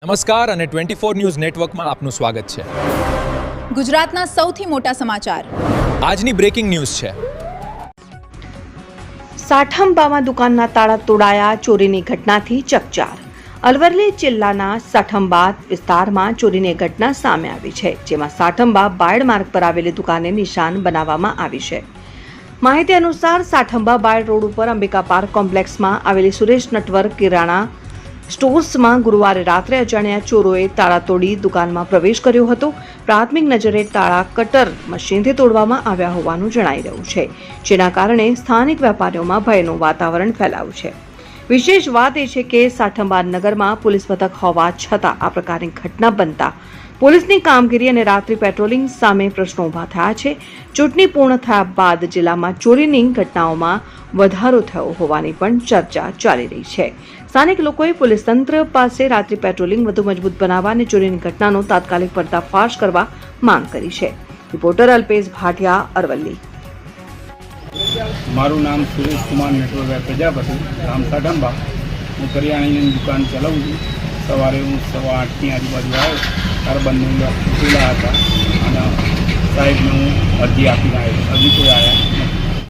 નમસ્કાર અને 24 ન્યૂઝ નેટવર્કમાં આપનું સ્વાગત છે। ગુજરાતના સૌથી મોટા સમાચાર આજની બ્રેકિંગ ન્યૂઝ છે। સાઠંબામાં દુકાનના તાળા તોડાયા, ચોરીની ઘટનાથી ચકચાર। અરવલ્લી જિલ્લાના સાઠંબા વિસ્તારમાં ચોરીની ઘટના સામે આવી છે, જેમાં સાઠંબા બાયડ માર્ગ પર આવેલી દુકાને નિશાન બનાવવામાં આવી છે। માહિતી અનુસાર સાઠંબા બાયડ રોડ ઉપર અંબિકા પાર્ક કોમ્પ્લેક્સમાં આવેલી સુરેશ નટવર્ક કિરાણા સ્ટોર્સમાં ગુરુવારે રાત્રે અજાણ્યા ચોરોએ તાળા તોડી દુકાનમાં પ્રવેશ કર્યો હતો। પ્રાથમિક નજરે તાળા કટર મશીનથી તોડવામાં આવ્યા હોવાનું જણાઈ રહ્યું છે, જેના કારણે સ્થાનિક વેપારીઓમાં ભયનું વાતાવરણ ફેલાયું છે। વિશેષ વાત એ છે કે સાઠંબા નગરમાં પોલીસ મથક હોવા છતાં આ પ્રકારની ઘટના બનતા પોલીસની કામગીરી અને રાત્રિ પેટ્રોલિંગ સામે પ્રશ્નો ઊભા થયા છે। ચૂંટણી પૂર્ણ થયા બાદ જિલ્લામાં ચોરીની ઘટનાઓમાં વધારો થયો હોવાની પણ ચર્ચા ચાલી રહી છે। સ્થાનિક લોકોએ પોલીસ તંત્ર પાસે રાત્રિ પેટ્રોલિંગ વધુ મજબૂત બનાવવા અને ચોરીની ઘટનાનો તાત્કાલિક પર્દાફાશ કરવા માંગ કરી છે। રિપોર્ટર અલ્પેશ ભાટિયા, અરવલ્લી। મારું નામ સુરેશ કુમાર નેટવર્ક પ્રજાપતિ, ગામ સાઠંબા। હું કરિયાણાની દુકાન ચલાવું છું। સવારે હું 8:30ની આજુબાજુ આવ્યો, ત્યારે બંને ખુલ્લા હતા અને સાહેબને હું અરજી આપીને આવ્યો। હજી કોઈ આવ્યા